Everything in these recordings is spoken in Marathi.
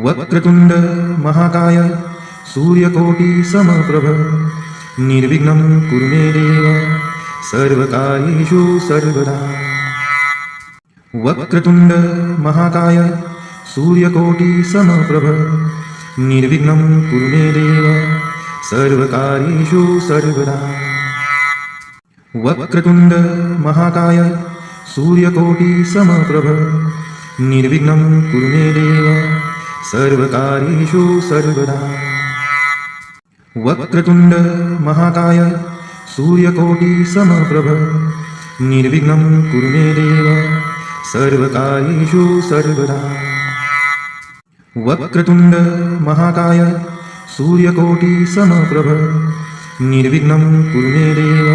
वक्रतुंड महाकाय सूर्यकोटि समप्रभ निर्विघ्नं कुरु मे देव सर्वकार्येषु सर्वदा। वक्रतुंड महाकाय सूर्यकोटि समप्रभ निर्विघ्नं कुरु मे देव सर्वकार्येषु सर्वदा। वक्रतुंड महाकाय सूर्यकोटि समप्रभ निर्विघ्नं कुरु मे देव सर्वकार्येषु सर्वदा। वक्रतुंड महाकाय सूर्यकोटि समप्रभ निर्विघ्नं कुरु मे देव सर्वकार्येषु सर्वदा। वक्रतुंड महाकाय सूर्यकोटि समप्रभ निर्विघ्नं कुरु मे देव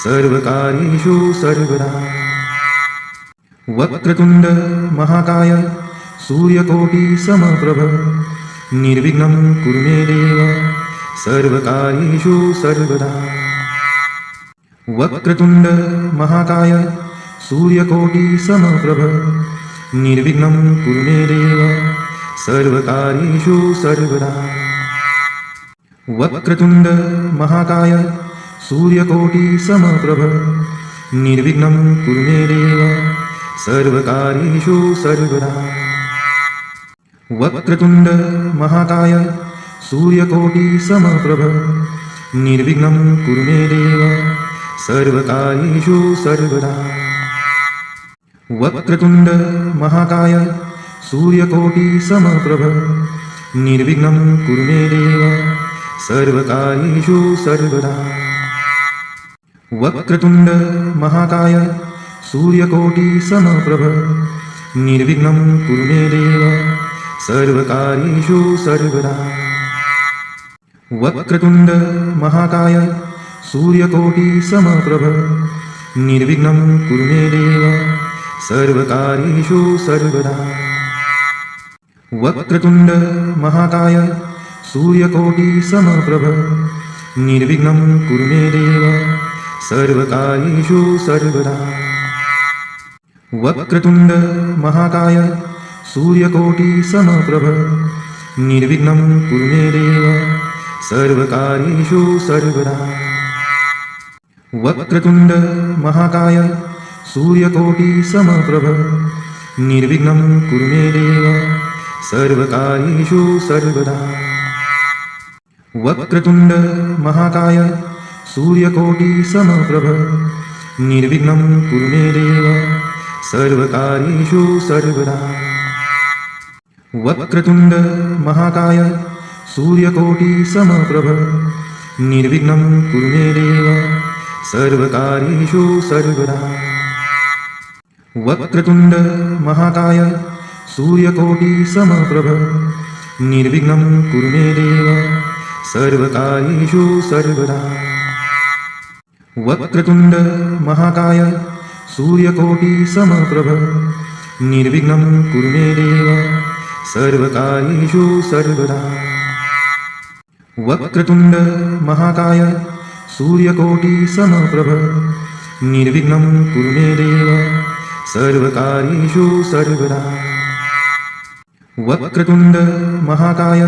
सर्वकार्येषु सर्वदा। वक्रतुंड महाकाय सूर्यकोटि समप्रभ निर्विघ्नं कुरु मे देव सर्वकार्येषु सर्वदा। वक्रतुंड महाकाय सूर्यकोटि समप्रभ निर्विघ्नं कुरु मे देव सर्वकार्येषु सर्वदा। वक्रतुंड महाकाय सूर्यकोटि समप्रभ निर्विघ्नं कुरु मे देव सर्वकार्येषु सर्वदा। वक्रतुंड महाकाय सूर्यकोटि समप्रभ निर्विघ्नं कुरु मे देव सर्वकार्येषु सर्वदा। वक्रतुंड महाकाय सूर्यकोटि समप्रभ निर्विघ्नं कुरु मे देव सर्वकार्येषु सर्वदा। वक्रतुंड महाकाय सूर्यकोटि समप्रभ निर्विघ्नं कुरु मे देव सर्वकार्येषु सर्वदा। वक्रतुंड महाकाय सूर्यकोटि समप्रभ निर्विघ्नं कुरु मे देव सर्वकार्येषु सर्वदा। वक्रतुंड महाकाय सूर्यकोटि समप्रभ निर्विघ्नं कुरु मे देव सर्वकार्येषु सर्वदा। वक्रतुंड महाकाय सूर्यकोटि समप्रभ निर्विघ्नं कुरु मे देव सर्वकार्येषु सर्वदा। वक्रतुंड महाकाय सूर्यकोटि समप्रभ निर्विघ्नं कुरु मे देव सर्वकार्येषु सर्वदा। वक्रतुंड महाकाय सूर्यकोटि समप्रभ निर्विघ्नं कुरु मे देव सर्वकार्येषु सर्वदा। वक्रतुंड महाकाय सूर्यकोटि समप्रभ निर्विघ्नं कुरु मे देव सर्वकार्येषु सर्वदा। वक्रतुंड महाकाय सूर्यकोटि समप्रभ निर्विघ्नं कुरु मे देव सर्वकार्येषु सर्वदा। वक्रतुंड महाकाय सूर्यकोटि समप्रभ निर्विघ्नं कुरु मे देव सर्वकार्येषु सर्वदा। वक्रतुंड महाकाय सूर्यकोटि समप्रभ निर्विघ्नं कुरु मे देव सर्वकार्येषु सर्वदा। वक्रतुंड महाकाय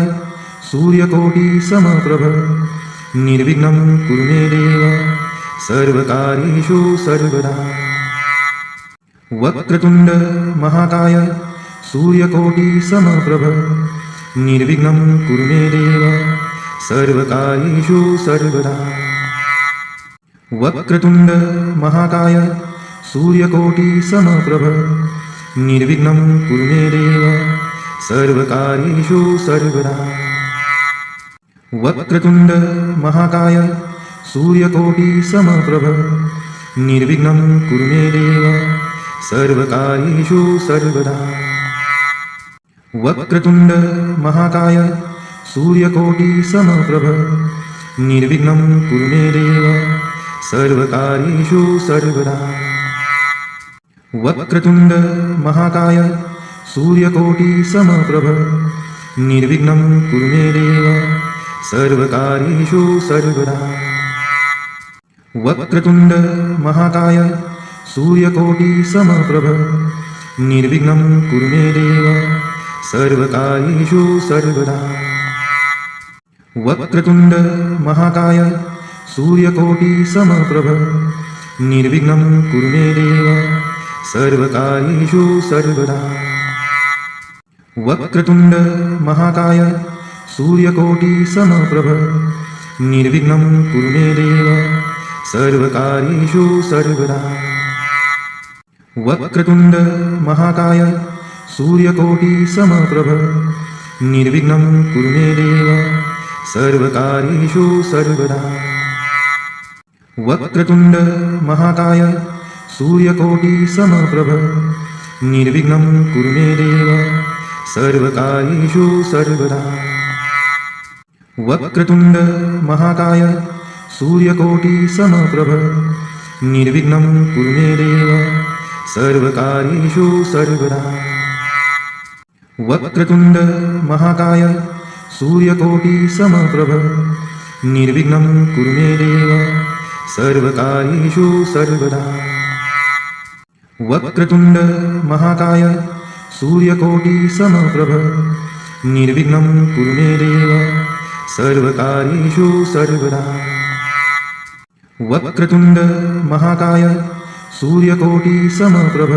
सूर्यकोटि समप्रभ निर्विघ्नं कुरु मे देव सर्वकार्येषु सर्वदा। वक्रतुंड महाकाय सूर्यकोटि समप्रभ निर्विघ्नं कुरु मे देव सर्वकार्येषु सर्वदा। वक्रतुंड महाकाय सूर्यकोटि समप्रभ निर्विघ्नं कुरु मे देव सर्वकार्येषु सर्वदा। वक्रतुंड महाकाय सूर्यकोटि समप्रभ निर्विघ्नं कुरु मे देव सर्वकार्येषु सर्वदा। वक्रतुंड महाकाय सूर्यकोटि समप्रभ निर्विघ्नं कुरु मे देव सर्वकार्येषु सर्वदा। वक्रतुंड महाकाय सूर्यकोटि समप्रभ निर्विघ्नं कुरु मे देव सर्वकार्येषु सर्वदा। वक्रतुंड महाकाय सूर्यकोटि समप्रभ निर्विघ्नं कुरु मे देव सर्वकार्येषु सर्वदा वक्रतुंड महाकाय सूर्यकोटिसमप्रभ निर्विघ्नं कुरु मे देव सर्वकार्येषु सर्वदा वक्रतुंड महाकाय सूर्यकोटिसमप्रभ निर्विघ्नं कुरु मे देव सर्वकार्येषु सर्वदा वक्रतुंड महाकाय सूर्यकोटिसमप्रभ निर्विघ्नं कुरु मे देव सर्वकार्येषु सर्वदा वक्रतुंड महाकाय सूर्यकोटिसमप्रभ निर्विघ्नं कुरु मे देव सर्वकार्येषु सर्वदा वक्रतुंड महाकाय सूर्यकोटिसमप्रभ निर्विघ्नं कुरु मे देव सर्वकार्येषु सर्वदा वक्रतुंड महाकाय सूर्यकोटिसमप्रभ निर्विघ्नं कुरु मे देव सर्वकार्येषु सर्वदा वक्रतुंड महाकाय सूर्यकोटिसमप्रभ निर्विघ्नं कुरु मे देव सर्वकार्येषु सर्वदा वक्रतुंड महाकाय सूर्यकोटिसमप्रभ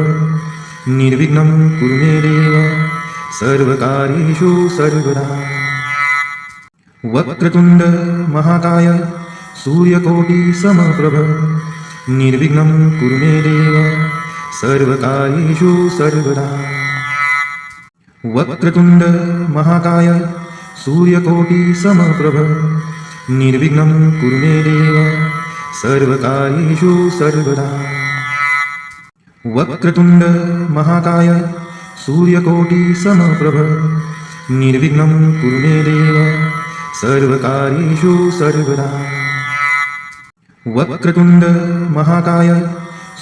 निर्विघ्नं कुरु मे देव सर्वकार्येषु सर्वदा वक्रतुंड महाकाय सूर्यकोटिसमप्रभ निर्विघ्नं कुरु मे देव सर्वकार्येषु सर्वदा वक्रतुंड महाकाय सूर्यकोटिसमप्रभ निर्विघ्नं कुरु मे देव सर्वकार्येषु सर्वदा वक्रतुंड महाकाय सूर्यकोटिसमप्रभ निर्विघ्नं कुरु मे देव सर्वकार्येषु सर्वदा वक्रतुंड महाकाय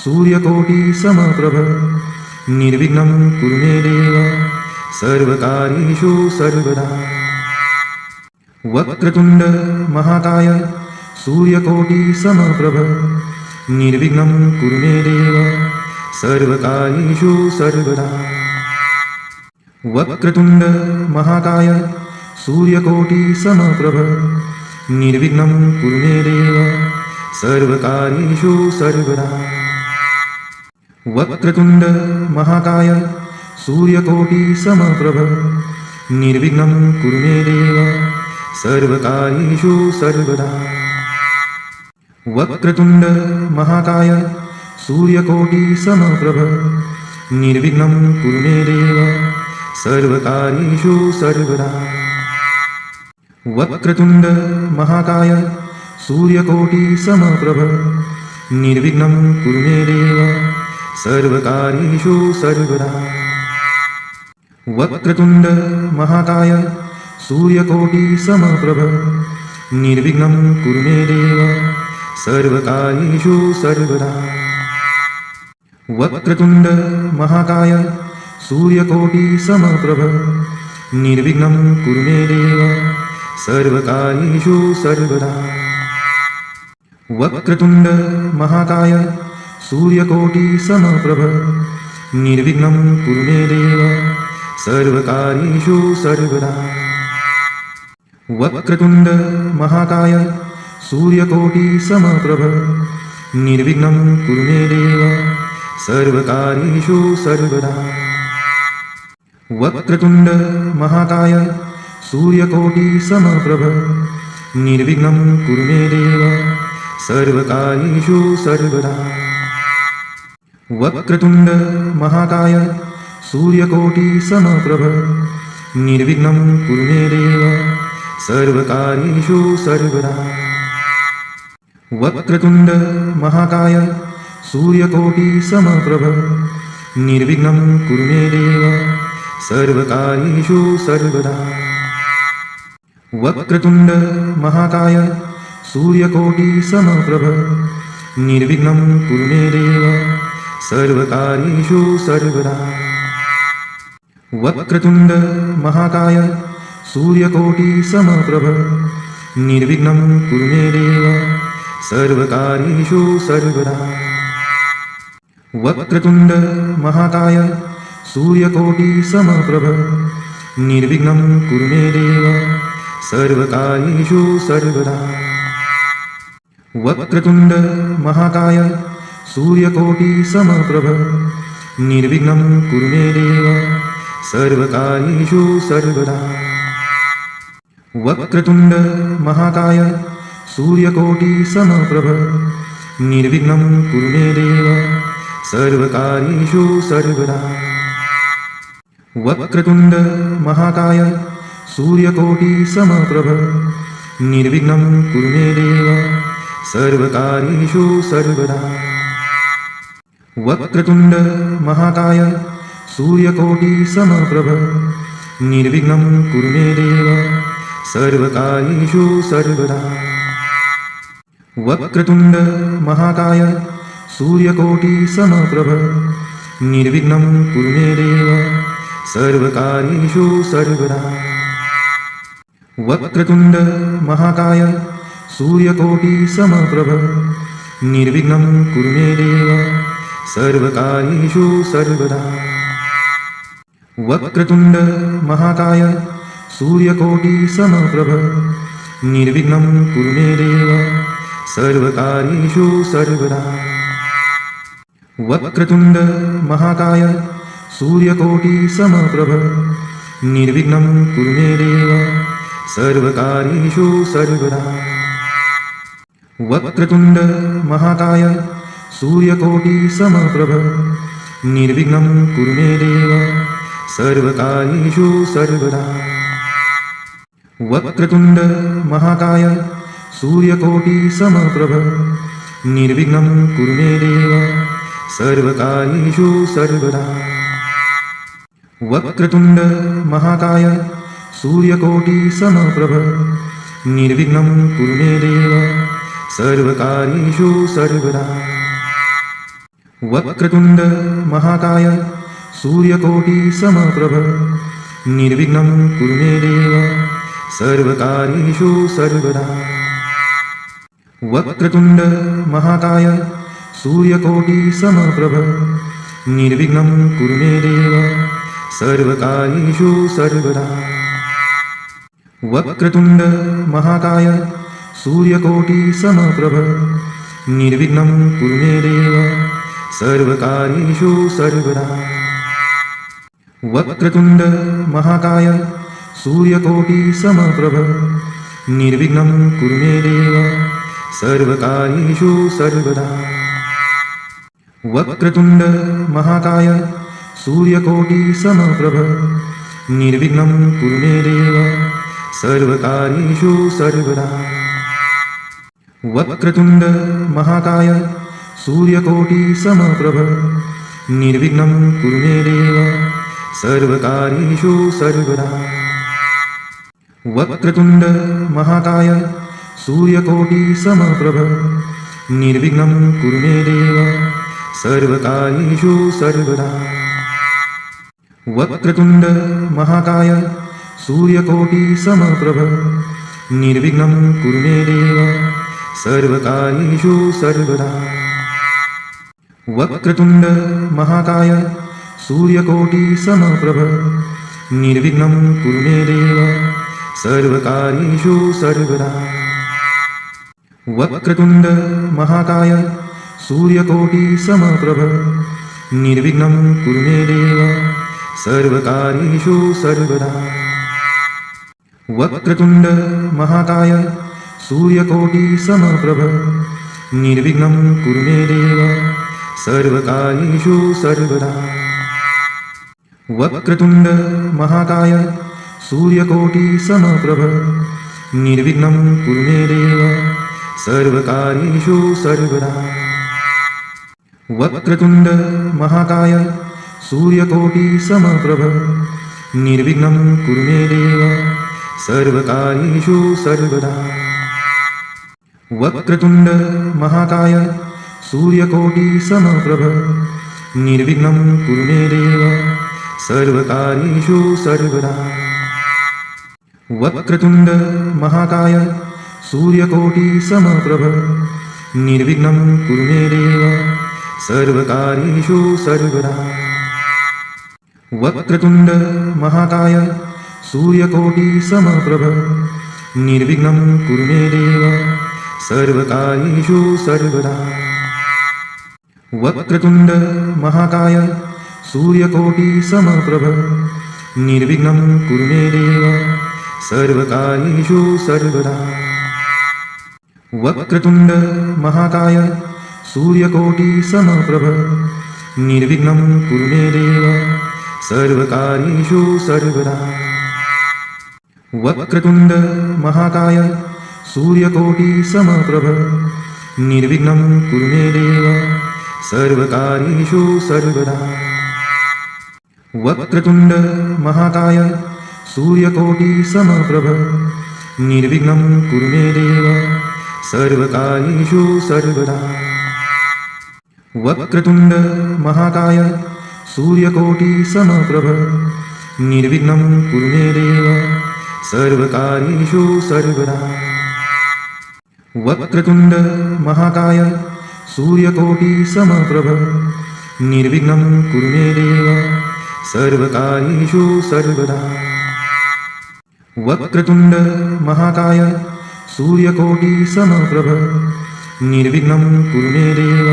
सूर्यकोटिसमप्रभ निर्विघ्नं कुरु मे देव सर्वकार्येषु सर्वदा वक्रतुंड महाकाय सूर्यकोटिसमप्रभ निर्विघ्नं कुरु मे देव सर्वकार्येषु सर्वदा वक्रतुंड महाकाय सूर्यकोटिसमप्रभ निर्विघ्नं कुरु मे देव सर्वकार्येषु सर्वदा वक्रतुंड महाकाय सूर्यकोटिसमप्रभ निर्विघ्नं कुरु मे देव सर्वकार्येषु सर्वदा वक्रतुंड महाकाय सूर्यकोटिसमप्रभ निर्विघ्नं कुरु मे देव सर्वकार्येषु सर्वदा वक्रतुंड महाकाय सूर्यकोटिसमप्रभ निर्विघ्नं कुरु मे देव सर्वकार्येषु सर्वदा वक्रतुंड महाकाय सूर्यकोटिसमप्रभ निर्विघ्नं कुरु मे देव सर्वकार्येषु सर्वदा वक्रतुंड महाकाय सूर्यकोटिसमप्रभ निर्विघ्नं कुरु मे देव सर्वकार्येषु सर्वदा वक्रतुंड महाकाय सूर्यकोटिसमप्रभ निर्विघ्नं कुरु मे देव सर्वकार्येषु सर्वदा वक्रतुंड महाकाय सूर्यकोटिसमप्रभ निर्विघ्नं कुरु मे देव सर्वकार्येषु सर्वदा वक्रतुंड महाकाय सूर्यकोटिसमप्रभ निर्विघ्नं कुरु मे देव सर्वकार्येषु सर्वदा वक्रतुंड महाकाय सूर्यकोटिसमप्रभ निर्विघ्नं कुरु मे देव सर्वकार्येषु सर्वदा वक्रतुंड महाकाय सूर्यकोटिसमप्रभ निर्विघ्नं कुरु मे देव सर्वकार्येषु सर्वदा वक्रतुंड महाकाय सूर्यकोटिसमप्रभ निर्विघ्नं कुरु मे देव सर्वकार्येषु सर्वदा वक्रतुंड महाकाय सूर्यकोटिसमप्रभ निर्विघ्नं कुरु मे देव सर्वकार्येषु सर्वदा वक्रतुंड महाकाय सूर्यकोटिसमप्रभ निर्विघ्नं कुरु मे देव सर्वकार्येषु सर्वदा वक्रतुंड महाकाय सूर्यकोटि समप्रभ निर्विघ्नं कुरु मे देव सर्वकार्येषु सर्वदा वक्रतुंड महाकाय सूर्यकोटि समप्रभ निर्विघ्नं कुरु मे देव सर्वकार्येषु सर्वदा वक्रतुंड महाकाय सूर्यकोटि समप्रभ निर्विघ्नं कुरु मे देव सर्वकार्येषु सर्वदा वक्रतुंड महाकाय सूर्यकोटि समप्रभ निर्विघ्नं कुरु मे देव सर्वकार्येषु सर्वदा वक्रतुंड महाकाय सूर्यकोटि समप्रभ निर्विघ्नं कुरु मे देव सर्वकार्येषु सर्वदा वक्रतुंड महाकाय सूर्यकोटि समप्रभ निर्विघ्नं कुरु मे देव सर्वकार्येषु सर्वदा वक्रतुंड महाकाय सूर्यकोटि समप्रभ निर्विघ्नं कुरु मे देव सर्वकार्येषु सर्वदा वक्रतुंड महाकाय सूर्यकोटि समप्रभ निर्विघ्नं कुरु मे देव सर्वकार्येषु सर्वदा वक्रतुंड महाकाय सूर्यकोटि समप्रभ निर्विघ्नं कुरु मे देव सर्वकार्येषु सर्वदा वक्रतुंड महाकाय सूर्यकोटि समप्रभ निर्विघ्नं कुरु मे देव सर्वकार्येषु सर्वदा वक्रतुंड महाकाय सूर्यकोटि समप्रभ निर्विघ्नं कुरु मे देव सर्वकार्येषु सर्वदा वक्रतुंड महाकाय सूर्यकोटि समप्रभ निर्विघ्नं कुरु मे देव सर्वकार्येषु सर्वदा वक्रतुंड महाकाय सूर्यकोटि समप्रभ निर्विघ्नं कुरु मे देव सर्वकार्येषु सर्वदा वक्रतुंड महाकाय सूर्यकोटि समप्रभ निर्विघ्नं कुरु मे देव सर्वकार्येषु सर्वदा वक्रतुंड महाकाय सूर्यकोटि समप्रभ निर्विघ्नं कुरु मे देव सर्वकार्येषु सर्वदा वक्रतुंड महाकाय सूर्यकोटि समप्रभ निर्विघ्नं कुरु मे देव सर्वकार्येषु सर्वदा वक्रतुंड महाकाय सूर्यकोटि समप्रभ निर्विघ्नं कुरु मे देव सर्वकार्येषु सर्वदा वक्रतुंड महाकाय सूर्यकोटि समप्रभ निर्विघ्नं कुरु मे देव सर्वकार्येषु सर्वदा वक्रतुंड महाकाय सूर्यकोटि समप्रभ निर्विघ्नं कुरु मे देव सर्वकार्येषु सर्वदा वक्रतुंड महाकाय सूर्यकोटि समप्रभ निर्विघ्नं कुरु मे देव सर्वकार्येषु सर्वदा वक्रतुंड महाकाय सूर्यकोटि समप्रभ निर्विघ्नं कुरु मे देव सर्वकार्येषु सर्वदा वक्रतुंड महाकाय सूर्यकोटि समप्रभ निर्विघ्नं कुरु मे देव सर्वकार्येषु सर्वदा वक्रतुंड महाकाय सूर्यकोटि समप्रभ निर्विघ्नं कुरु मे देव सर्वकार्येषु सर्वदा वक्रतुंड महाकाय सूर्यकोटि समप्रभ निर्विघ्नं कुरु मे देव सर्वकार्येषु सर्वदा वक्रतुंड महाकाय सूर्यकोटि समप्रभ निर्विघ्नं कुरु मे देव सर्वकार्येषु सर्वदा वक्रतुंड महाकाय सूर्यकोटि समप्रभ निर्विघ्नं कुरु मे देव सर्वकार्येषु सर्वदा वक्रतुंड महाकाय सूर्यकोटिसमप्रभ निर्विघ्नं कुरु मे देव सर्वकार्येषु सर्वदा वक्रतुण्ड महाकाय सूर्यकोटिसमप्रभ निर्विघ्नं कुरु मे देव सर्वकार्येषु सर्वदा वक्रतुण्ड महाकाय सूर्यकोटिसमप्रभ निर्विघ्नं कुरु मे देव सर्वकार्येषु सर्वदा वक्रतुण्ड महाकाय सूर्यकोटिसमप्रभ निर्विघ्नं कुरु मे देव सर्वकार्येषु सर्वदा वक्रतुण्ड महाकाय सूर्यकोटिसमप्रभ निर्विघ्नं कुरु मे देव सर्वकार्येषु सर्वदा वक्रतुण्ड महाकाय सूर्यकोटिसमप्रभ निर्विघ्नं कुरु मे देव सर्वकार्येषु सर्वदा वक्रतुण्ड महाकाय सूर्यकोटिसमप्रभ निर्विघ्नं कुरु मे देव सर्वकार्येषु सर्वदा वक्रतुण्ड महाकाय सूर्यकोटिसमप्रभ निर्विघ्नं कुरु मे देव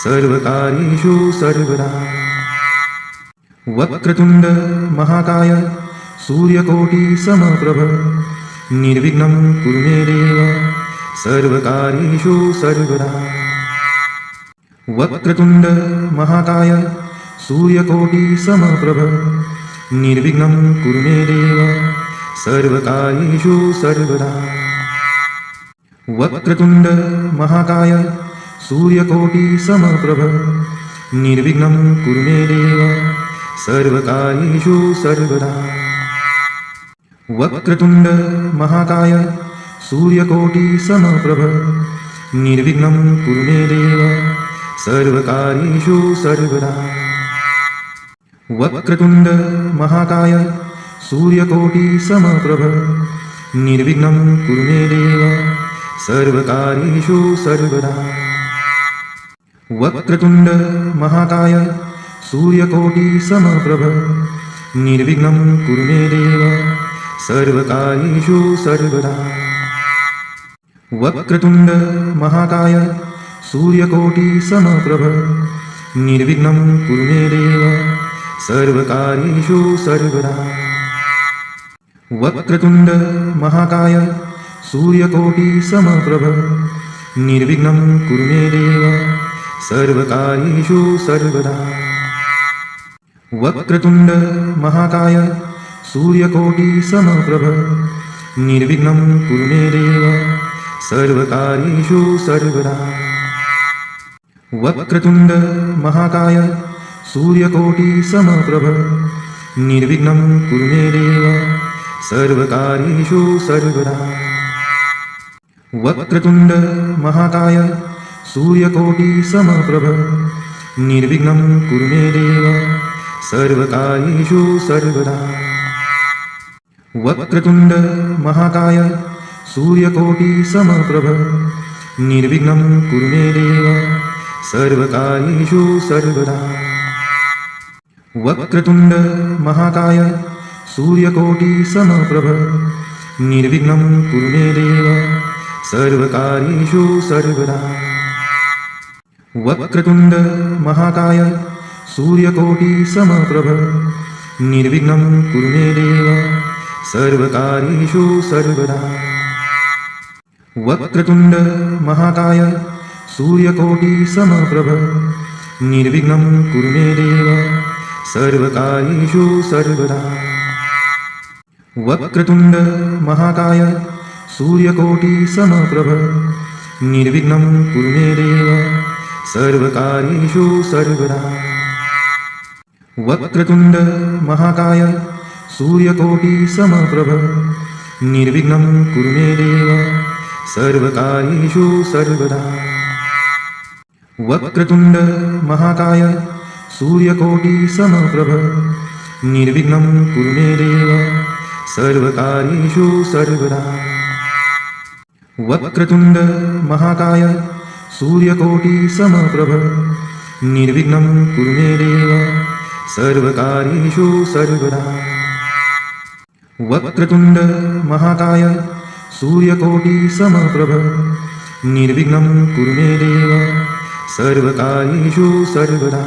सर्वकार्येषु सर्वदा वक्रतुण्ड महाकाय सूर्यकोटिसमप्रभ निर्विघ्नं कुरु मे देव सर्वकार्येषु सर्वदा वक्रतुण्ड महाकाय सूर्यकोटिसमप्रभ निर्विघ्नं कुरु मे देव सर्वकार्येषु सर्वदा वक्रतुण्ड महाकाय सूर्यकोटिसमप्रभ निर्विघ्नं कुरु मे देव सर्वकार्येषु सर्वदा वक्रतुण्ड महाकाय सूर्यकोटिसमप्रभ निर्विघ्नं कुरु मे देव सर्वकार्येषु सर्वदा वक्रतुण्ड महाकाय सूर्यकोटिसमप्रभ निर्विघ्नं कुरु मे देव सर्वकार्येषु सर्वदा वक्रतुण्ड महाकाय सूर्यकोटिसमप्रभ निर्विघ्नं कुरु मे देव सर्वकार्येषु सर्वदा वक्रतुण्ड महाकाय सूर्यकोटिसमप्रभ निर्विघ्नं कुरु मे देव सर्वकार्येषु सर्वदा वक्रतुण्ड महाकाय सूर्यकोटिसमप्रभ निर्विघ्नं कुरु मे देव सर्वकार्येषु सर्वदा वक्रतुण्ड महाकाय सूर्यकोटिसमप्रभ निर्विघ्नं कुरु मे देव सर्वकार्येषु सर्वदा वक्रतुण्ड महाकाय सूर्यकोटिसमप्रभ निर्विघ्नं कुरु मे देव सर्वकार्येषु सर्वदा वक्रतुण्ड महाकाय सूर्यकोटिसमप्रभ निर्विघ्नं कुरु मे देव सर्वकार्येषु सर्वदा वक्रतुण्ड महाकाय सूर्यकोटिसमप्रभ निर्विघ्नं कुरु मे देव सर्वकार्येषु सर्वदा वक्रतुण्ड महाकाय सूर्यकोटिसमप्रभ निर्विघ्नं कुरु मे देव सर्वकार्येषु सर्वदा वक्रतुण्ड महाकाय सूर्यकोटिसमप्रभ निर्विघ्नं कुरु मे देव सर्वकार्येषु सर्वदा वक्रतुण्ड महाकाय सूर्यकोटिसमप्रभ निर्विघ्नं कुरु मे देव सर्वकार्येषु सर्वदा वक्रतुण्ड महाकाय सूर्यकोटिसमप्रभ निर्विघ्नं कुरु मे देव सर्वकार्येषु सर्वदा वक्रतुण्ड महाकाय सूर्यकोटिसमप्रभ निर्विघ्नं कुरु मे देव सर्वकार्येषु सर्वदा वक्रतुण्ड महाकाय सूर्यकोटिसमप्रभ निर्विघ्नं कुरु मे देव सर्वकार्येषु सर्वदा वक्रतुण्ड महाकाय सूर्यकोटिसमप्रभ निर्विघ्नं कुरु मे देव सर्वकार्येषु सर्वदा वक्रतुंड महाकाय सूर्यकोटी समप्रभ निर्विघ्नं कुरु मे देव सर्वकार्येषु सर्वदा